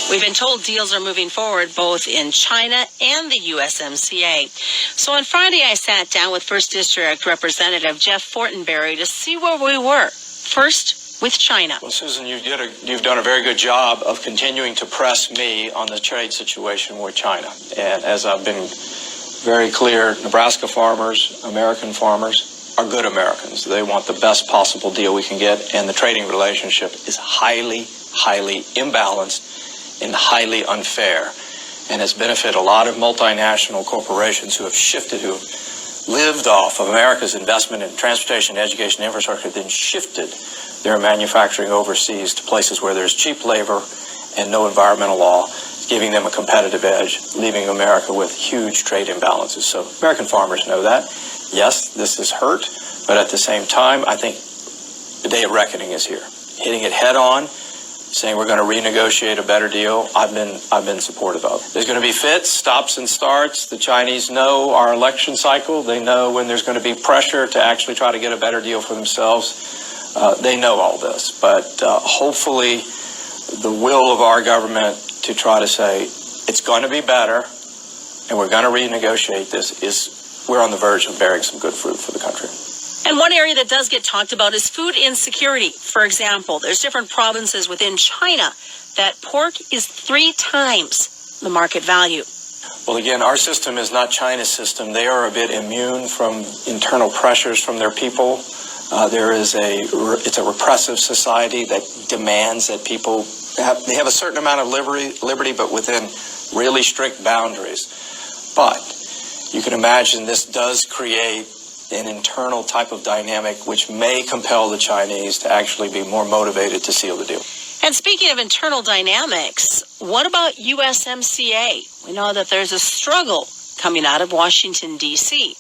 We've been told deals are moving forward both in China and the USMCA. So on Friday, I sat down with 1st District Representative Jeff Fortenberry to see where we were. First, with China. Well, Susan, you've done a very good job of continuing to press me on the trade situation with China. And as I've been very clear, Nebraska farmers, American farmers, are good Americans. They want the best possible deal we can get, and the trading relationship is highly imbalanced and highly unfair, and has benefited a lot of multinational corporations who have lived off of America's investment in transportation, education, infrastructure, then shifted their manufacturing overseas to places where there's cheap labor and no environmental law, giving them a competitive edge, leaving America with huge trade imbalances. So American farmers know that. Yes, this is hurt, but at the same time, I think the day of reckoning is here. Hitting it head on, saying we're going to renegotiate a better deal, I've been supportive of. There's going to be fits, stops and starts. The Chinese know our election cycle. They know when there's going to be pressure to actually try to get a better deal for themselves. They know all this. But hopefully the will of our government to try to say it's going to be better and we're going to renegotiate this we're on the verge of bearing some good fruit for the country. And one area that does get talked about is food insecurity. For example, there's different provinces within China that pork is 3 times the market value. Well, again, our system is not China's system. They are a bit immune from internal pressures from their people. It's a repressive society that demands that people have a certain amount of liberty, but within really strict boundaries. But you can imagine this does create an internal type of dynamic which may compel the Chinese to actually be more motivated to seal the deal. And speaking of internal dynamics, what about USMCA? We know that there's a struggle coming out of Washington, D.C.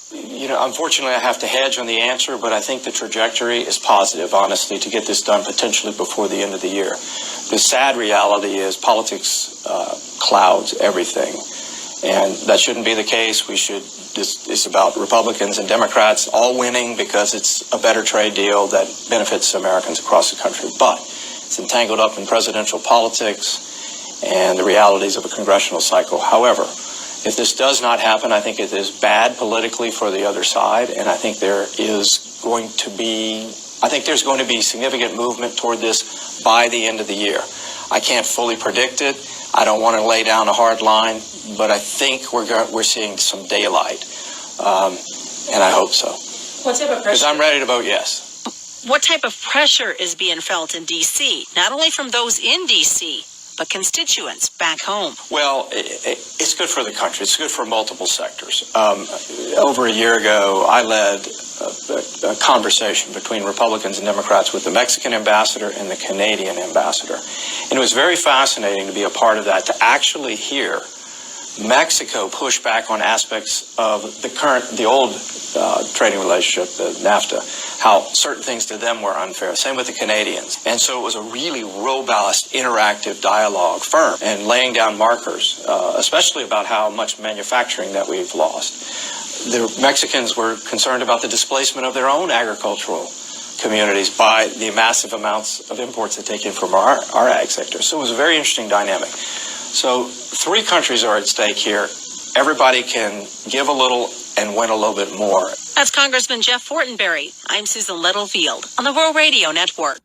Unfortunately, I have to hedge on the answer, but I think the trajectory is positive, honestly, to get this done potentially before the end of the year. The sad reality is politics clouds everything, and that shouldn't be the case. It's about Republicans and Democrats all winning because it's a better trade deal that benefits Americans across the country. But it's entangled up in presidential politics and the realities of a congressional cycle. However, if this does not happen, I think it is bad politically for the other side, and I think there's going to be significant movement toward this by the end of the year. I can't fully predict it. I don't want to lay down a hard line, but I think we're seeing some daylight, and I hope so. What type of pressure? Because I'm ready to vote yes. What type of pressure is being felt in D.C., not only from those in D.C., but constituents back home? Well, it's good for the country. It's good for multiple sectors. Over a year ago, I led a conversation between Republicans and Democrats with the Mexican ambassador and the Canadian ambassador. And it was very fascinating to be a part of that, to actually hear Mexico push back on aspects of the old trading relationship, the NAFTA, how certain things to them were unfair. Same with the Canadians. And so it was a really robust, interactive dialogue, firm, and laying down markers, especially about how much manufacturing that we've lost. The Mexicans were concerned about the displacement of their own agricultural communities by the massive amounts of imports that take in from our ag sector. So it was a very interesting dynamic. So 3 countries are at stake here. Everybody can give a little and win a little bit more. That's Congressman Jeff Fortenberry. I'm Susan Littlefield on the Rural Radio Network.